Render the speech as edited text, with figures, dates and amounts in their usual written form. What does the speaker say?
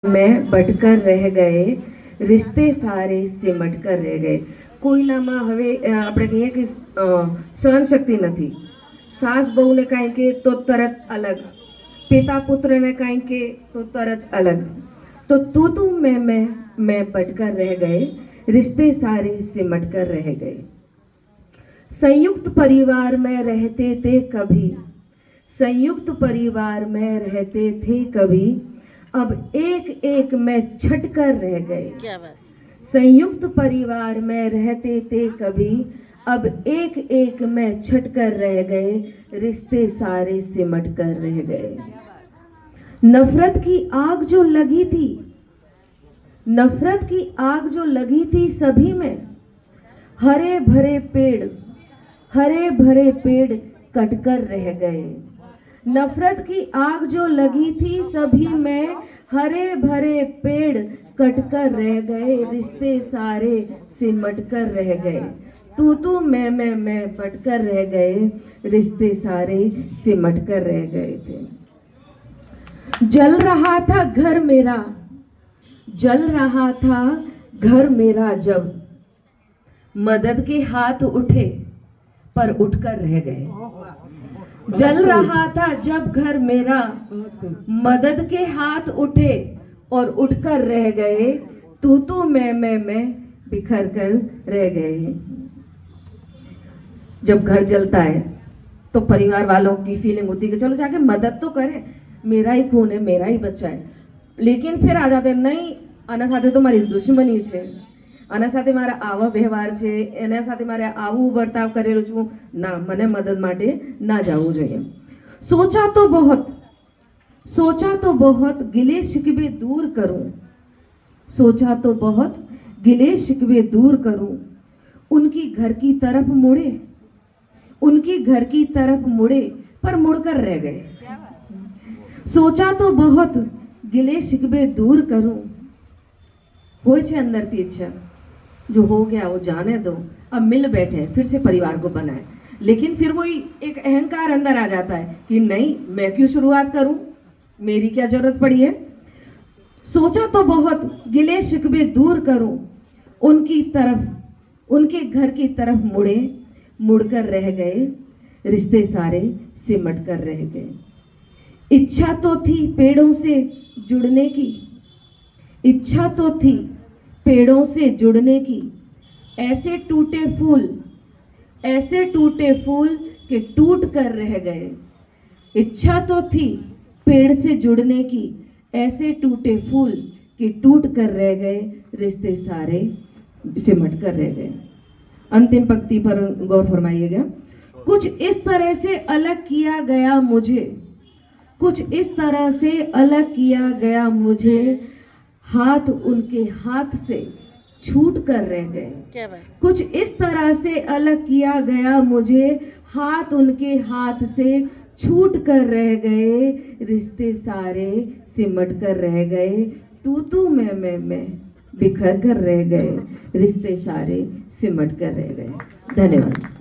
में બટકર रह गए रिश्ते सारे सिमट कर रह गए। કોઈનામાં હવે આપણે કહીએ કે સહન શક્તિ નથી। સાસ બહુને કાંઈ કે તો તરત અલગ, પિતા પુત્રને કાંઈ કે તો તરત અલગ। तो तू मैं बटकर रह गए, रिश्ते सारे सिमट कर रह गए। संयुक्त परिवार में रहते थे कभी, संयुक्त परिवार में रहते थे कभी, अब एक एक में छट कर रह गए। क्या बात। संयुक्त परिवार में रहते थे कभी, अब एक एक में छट कर रह गए, रिश्ते सारे सिमट कर रह गए। नफरत की आग जो लगी थी, नफरत की आग जो लगी थी सभी में, हरे भरे पेड़, हरे भरे पेड़ कटकर रह गए। नफरत की आग जो लगी थी सभी में, हरे भरे पेड़ कटकर रह गए, रिश्ते सारे सिमट कर रह गए। तू मैं बटकर रह गए, रिश्ते सारे सिमट कर रह गए थे। जल रहा था घर मेरा, जल रहा था घर मेरा जब, मदद के हाथ उठे पर उठकर रह गए। जल रहा था जब घर मेरा, मदद के हाथ उठे और उठकर रह गए। तू मैं बिखर कर रह गए। जब घर जलता है तो परिवार वालों की फीलिंग होती है कि चलो जाके मदद तो करें, मेरा ही खून है, मेरा ही बच्चा है। लेकिन फिर आ जाते नहीं, આના સાથે તો મારી દુશ્મની છે, આના સાથે મારા આવા વ્યવહાર છે, એના સાથે મારે આવું વર્તાવ કરેલું છું, ના, મને મદદ માટે ના જવું જોઈએ। सोचा तो बहुत, सोचा तो बहुत गिले शिकवे दूर करूं, सोचा तो बहुत गिले शिकवे दूर करूं, उनकी घर की तरफ मुड़े, उनकी घर की तरफ मुड़े पर मुड़कर रह गए। सोचा तो बहुत गिले शिकवे दूर करूं, हो छे अंदर की इच्छा, जो हो गया वो जाने दो, अब मिल बैठे फिर से परिवार को बनाए। लेकिन फिर वही एक अहंकार अंदर आ जाता है कि नहीं, मैं क्यों शुरुआत करूं, मेरी क्या जरूरत पड़ी है। सोचा तो बहुत गिले शिकवे दूर करूं, उनकी तरफ, उनके घर की तरफ मुड़े, मुड़कर रह गए, रिश्ते सारे सिमट कर रह गए। इच्छा तो थी पेड़ों से जुड़ने की, इच्छा तो थी पेड़ों से जुड़ने की, ऐसे टूटे फूल, ऐसे टूटे फूल के टूट कर रह गए। इच्छा तो थी पेड़ से जुड़ने की, ऐसे टूटे फूल के टूट कर रह गए, रिश्ते सारे सिमट कर रह गए। अंतिम पंक्ति पर गौर फरमाइएगा। कुछ इस तरह से अलग किया गया मुझे, कुछ इस तरह से अलग किया गया मुझे, हाथ उनके हाथ से छूट कर रह गए। क्या बात। कुछ इस तरह से अलग किया गया मुझे, हाथ उनके हाथ से छूट कर रह गए, रिश्ते सारे सिमट कर रह गए। तू मैं बिखर कर रह गए, रिश्ते सारे सिमट कर रह गए। धन्यवाद।